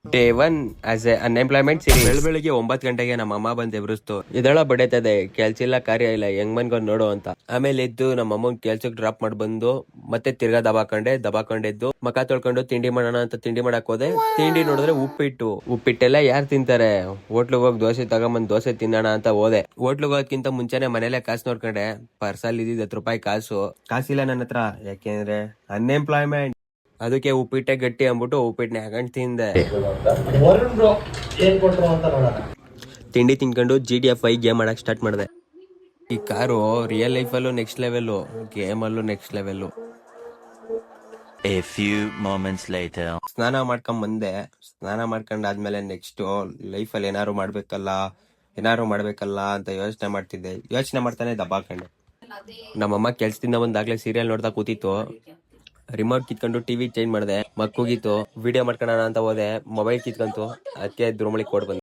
Day 1 as A unemployment series. ಬೆಳಿಗ್ಗೆ 9 ಗಂಟೆಗೆ ನಮ್ಮ ಅಮ್ಮ ಬಂದು ಎಬ್ರಿಸ್ತು. ಇದೆಲ್ಲ ಬಡೇತದೆ, ಕೆಲ್ಸ ಇಲ್ಲ ಕಾರ್ಯ ಇಲ್ಲ, ಹೆಂಗ್ ಮನ್ಕೊಂಡ್ ನೋಡು ಅಂತ. ಆಮೇಲೆ ಎದ್ದು ನಮ್ಮ ಅಮ್ಮನ್ ಕೆಲ್ಸಕ್ಕೆ ಡ್ರಾಪ್ ಮಾಡಿ ಬಂದು ಮತ್ತೆ ತಿರ್ಗಾ ದಬಾಕೊಂಡೆದ್ದು ಮಕ ತೊಳ್ಕೊಂಡು ತಿಂಡಿ ಮಾಡೋಣ ಅಂತ ತಿಂಡಿ ಮಾಡಕ್ ಹೋದೆ. ತಿಂಡಿ ನೋಡಿದ್ರೆ ಉಪ್ಪಿಟ್ಟೆಲ್ಲ ಯಾರು ತಿಂತಾರೆ? ಹೋಟ್ಲಿಗೆ ಹೋಗಿ ದೋಸೆ ತಗೊಂಬಂದ್ ದೋಸೆ ತಿನ್ನೋಣ ಅಂತ ಹೋದೆ. ಹೋಟ್ಲಿಗೆ ಹೋಗೋದ್ಕಿಂತ ಮುಂಚೆನೆ ಮನೇಲೆ ಕಾಸು ನೋಡ್ಕೊಂಡೆ. ಪರ್ಸಲ್ಲಿ ಇದ್ದಿದ್ದು 10 ರೂಪಾಯಿ ಕಾಸಿಲ್ಲ ನನ್ನ ಹತ್ರ, ಯಾಕೆಂದ್ರೆ ಅನ್ಎಂಪ್ಲಾಯ್ಮೆಂಟ್. ಅದಕ್ಕೆ ಉಪ್ಪಿಟ್ಟೆ ಗಟ್ಟಿ ಅಂದ್ಬಿಟ್ಟು ಉಪ್ಪಿಟ್ಟನೆ ಹಾಕೊಂಡ್ ತಿಂದೆ. ತಿಂಡಿ ತಿನ್ಕೊಂಡು GTA 5 ಗೇಮ್ ಆಡಕ್ ಸ್ಟಾರ್ಟ್ ಮಾಡಿದೆ. ಈ ಕಾರು ರಿಯಲ್ ಲೈಫ್ ಅಲ್ಲೂ ನೆಕ್ಸ್ಟ್ ಲೆವೆಲ್, ಗೇಮ್ ಅಲ್ಲೂ next level. A few moments later. ಸ್ನಾನ ಮಾಡ್ಕೊಂಡ್ ಬಂದೆ. ಸ್ನಾನ ಮಾಡ್ಕೊಂಡಾದ್ಮೇಲೆ ನೆಕ್ಸ್ಟ್ ಲೈಫ್ ಅಲ್ಲಿ ಏನಾರು ಮಾಡ್ಬೇಕಲ್ಲ ಅಂತ ಯೋಚನೆ ಮಾಡ್ತಾನೆ ದಬ್ಬಾಕೊಂಡೆ. ನಮ್ಮಮ್ಮ ಕೆಲ್ಸದಿಂದ ಬಂದಾಗ್ಲೇ ಸೀರಿಯಲ್ ನೋಡ್ತಾ ಕೂತಿತ್ತು. ರಿಮೋಟ್ ಕಿತ್ಕೊಂಡು ಟಿವಿ ಚೇಂಜ್ ಮಾಡಿದೆ. ಮಕ್ಕೂಗಿತ್ತು, ವಿಡಿಯೋ ಮಾಡ್ಕೊಳ್ಳೋಣ ಅಂತ ಹೋದೆ, ಮೊಬೈಲ್ ಕಿತ್ಕೊಂತು. ಅದಕ್ಕೆ ರೂಮಲ್ಲಿ ಕೊಡ್ ಬಂದೆ.